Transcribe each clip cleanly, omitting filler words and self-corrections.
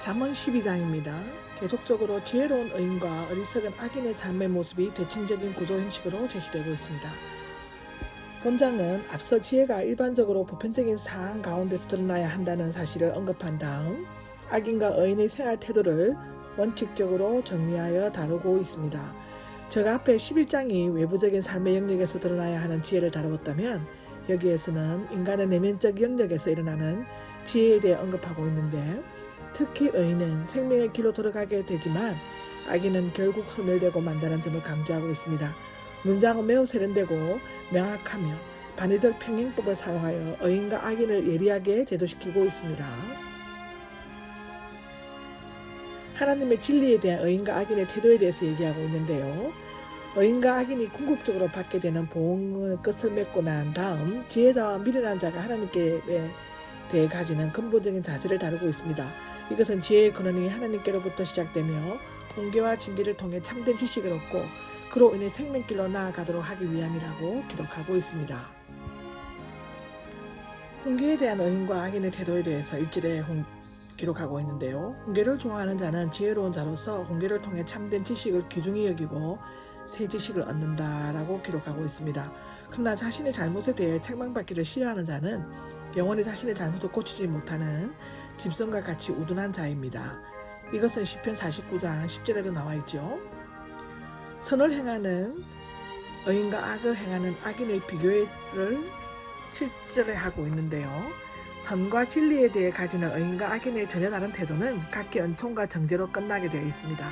잠언 12장입니다. 계속적으로 지혜로운 의인과 어리석은 악인의 삶의 모습이 대칭적인 구조 형식으로 제시되고 있습니다. 본장은 앞서 지혜가 일반적으로 보편적인 사안 가운데서 드러나야 한다는 사실을 언급한 다음 악인과 의인의 생활 태도를 원칙적으로 정리하여 다루고 있습니다. 제가 앞에 11장이 외부적인 삶의 영역에서 드러나야 하는 지혜를 다루었다면 여기에서는 인간의 내면적 영역에서 일어나는 지혜에 대해 언급하고 있는데 특히 의인은 생명의 길로 들어가게 되지만 악인은 결국 소멸되고 만다는 점을 강조하고 있습니다. 문장은 매우 세련되고 명확하며 반의적 평행법을 사용하여 의인과 악인을 예리하게 대조시키고 있습니다. 하나님의 진리에 대한 의인과 악인의 태도에 대해서 얘기하고 있는데요. 의인과 악인이 궁극적으로 받게 되는 보응의 끝을 맺고 난 다음 지혜자와 미련한 자가 하나님께 대해 가지는 근본적인 자세를 다루고 있습니다. 이것은 지혜의 근원이 하나님께로부터 시작되며 훈계와 징계를 통해 참된 지식을 얻고 그로 인해 생명길로 나아가도록 하기 위함이라고 기록하고 있습니다. 훈계에 대한 의인과 악인의 태도에 대해서 1절에 기록하고 있는데요. 훈계를 좋아하는 자는 지혜로운 자로서 훈계를 통해 참된 지식을 귀중히 여기고 새 지식을 얻는다라고 기록하고 있습니다. 그러나 자신의 잘못에 대해 책망받기를 싫어하는 자는 영원히 자신의 잘못을 고치지 못하는 짐승과 같이 우둔한 자입니다. 이것은 시편 49장 10절에도 나와 있죠. 선을 행하는 의인과 악을 행하는 악인의 비교를 7절에 하고 있는데요. 선과 진리에 대해 가지는 의인과 악인의 전혀 다른 태도는 각기 은총과 정죄로 끝나게 되어 있습니다.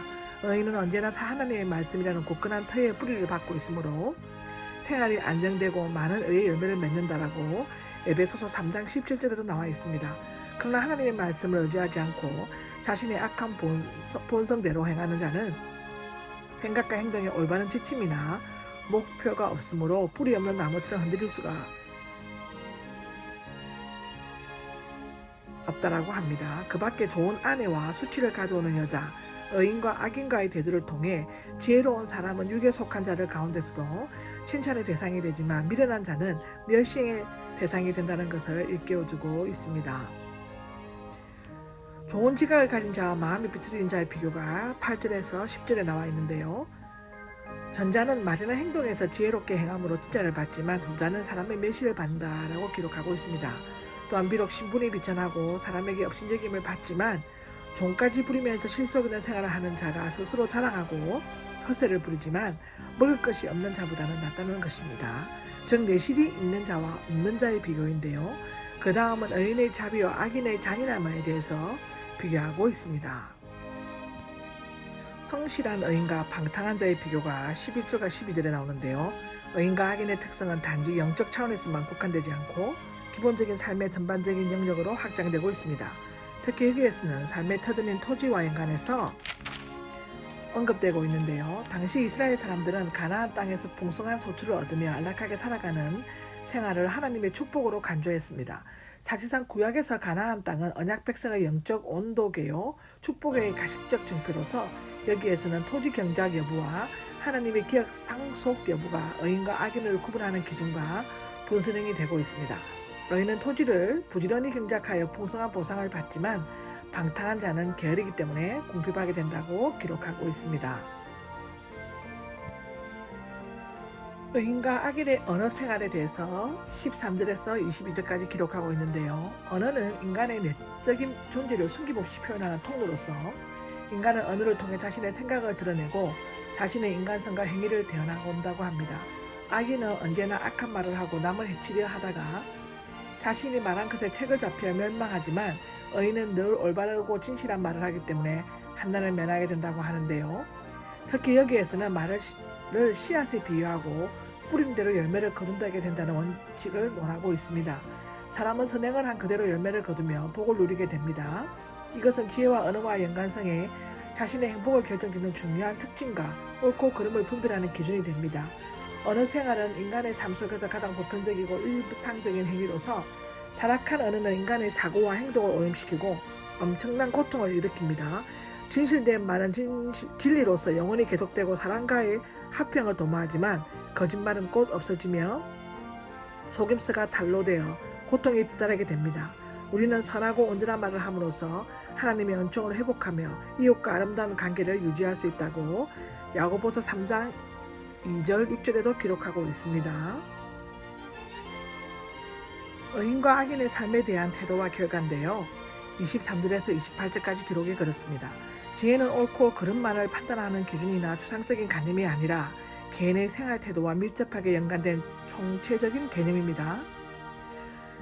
의인은 언제나 하나님의 말씀이라는 굳건한 터의 뿌리를 받고 있으므로 생활이 안정되고 많은 의의 열매를 맺는다라고 에베소서 3장 17절에도 나와 있습니다. 그러나 하나님의 말씀을 의지하지 않고 자신의 악한 본성대로 행하는 자는 생각과 행동에 올바른 지침이나 목표가 없으므로 뿌리 없는 나무처럼 흔들릴 수가 없다라고 합니다. 그 밖에 좋은 아내와 수치를 가져오는 여자, 의인과 악인과의 대조를 통해 지혜로운 사람은 육에 속한 자들 가운데서도 칭찬의 대상이 되지만 미련한 자는 멸시의 대상이 된다는 것을 일깨워주고 있습니다. 좋은 지각을 가진 자와 마음이 비틀린 자의 비교가 8절에서 10절에 나와 있는데요. 전자는 말이나 행동에서 지혜롭게 행함으로 칭찬을 받지만 후자는 사람의 멸시를 받는다라고 기록하고 있습니다. 또한 비록 신분이 비천하고 사람에게 업신여김을 받지만 종까지 부리면서 실속 있는 생활을 하는 자가 스스로 자랑하고 허세를 부리지만 먹을 것이 없는 자보다는 낫다는 것입니다. 즉 내실이 있는 자와 없는 자의 비교인데요. 그 다음은 의인의 자비와 악인의 잔인함에 대해서 비교하고 있습니다. 성실한 의인과 방탕한 자의 비교가 11절과 12절에 나오는데요. 의인과 악인의 특성은 단지 영적 차원에서만 국한되지 않고 기본적인 삶의 전반적인 영역으로 확장되고 있습니다. 특히 여기에서는 삶의 터전인 토지와 연관해서 언급되고 있는데요. 당시 이스라엘 사람들은 가나안 땅에서 풍성한 소출을 얻으며 안락하게 살아가는 생활을 하나님의 축복으로 간주했습니다. 사실상 구약에서 가나안 땅은 언약 백성의 영적 온도계요 축복의 가식적 증표로서 여기에서는 토지 경작 여부와 하나님의 기억 상속 여부가 의인과 악인을 구분하는 기준과 분수령이 되고 있습니다. 의인은 토지를 부지런히 경작하여 풍성한 보상을 받지만 방탕한 자는 게으르기 때문에 궁핍하게 된다고 기록하고 있습니다. 의인과 악인의 언어 생활에 대해서 13절에서 22절까지 기록하고 있는데요. 언어는 인간의 내적인 존재를 숨김없이 표현하는 통로로서 인간은 언어를 통해 자신의 생각을 드러내고 자신의 인간성과 행위를 드러나온다고 합니다. 악인은 언제나 악한 말을 하고 남을 해치려 하다가 자신이 말한 것에 책을 잡혀 멸망하지만 의인은 늘 올바르고 진실한 말을 하기 때문에 한난을 면하게 된다고 하는데요. 특히 여기에서는 말을 씨앗에 비유하고 뿌린 대로 열매를 거둔다게 된다는 원칙을 논하고 있습니다. 사람은 선행을 한 그대로 열매를 거두며 복을 누리게 됩니다. 이것은 지혜와 언어와 연관성에 자신의 행복을 결정짓는 중요한 특징과 옳고 그름을 분별하는 기준이 됩니다. 언어 생활은 인간의 삶 속에서 가장 보편적이고 일상적인 행위로서 타락한 언어는 인간의 사고와 행동을 오염시키고 엄청난 고통을 일으킵니다. 진실된 말은 진리로서 영원히 계속되고 사람과의 화평을 도모하지만 거짓말은 곧 없어지며 속임수가 단로되어 고통이 도달하게 됩니다. 우리는 선하고 온전한 말을 함으로써 하나님의 은총을 회복하며 이웃과 아름다운 관계를 유지할 수 있다고 야고보서 3장 2절 6절에도 기록하고 있습니다. 의인과 악인의 삶에 대한 태도와 결과인데요. 23절에서 28절까지 기록이 그렇습니다. 지혜는 옳고 그른 말을 판단하는 기준이나 추상적인 관념이 아니라 개인의 생활 태도와 밀접하게 연관된 총체적인 개념입니다.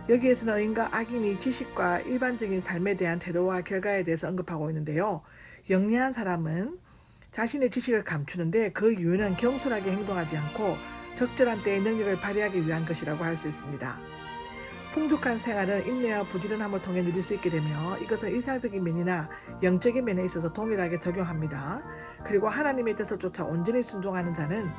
여기에서는 의인과 악인이 지식과 일반적인 삶에 대한 태도와 결과에 대해서 언급하고 있는데요. 영리한 사람은 자신의 지식을 감추는데 그 이유는 경솔하게 행동하지 않고 적절한 때의 능력을 발휘하기 위한 것이라고 할 수 있습니다. 풍족한 생활은 인내와 부지런함을 통해 누릴 수 있게 되며 이것은 일상적인 면이나 영적인 면에 있어서 동일하게 적용합니다. 그리고 하나님의 뜻을 쫓아 온전히 순종하는 자는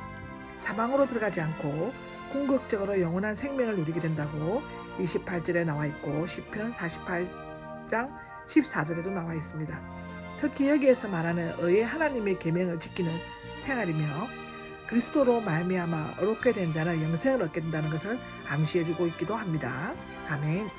사망으로 들어가지 않고 궁극적으로 영원한 생명을 누리게 된다고 28절에 나와 있고 시편 48장 14절에도 나와 있습니다. 특히 여기에서 말하는 의의 하나님의 계명을 지키는 생활이며 그리스도로 말미암아 어렵게 된 자는 영생을 얻게 된다는 것을 암시해주고 있기도 합니다. 아멘.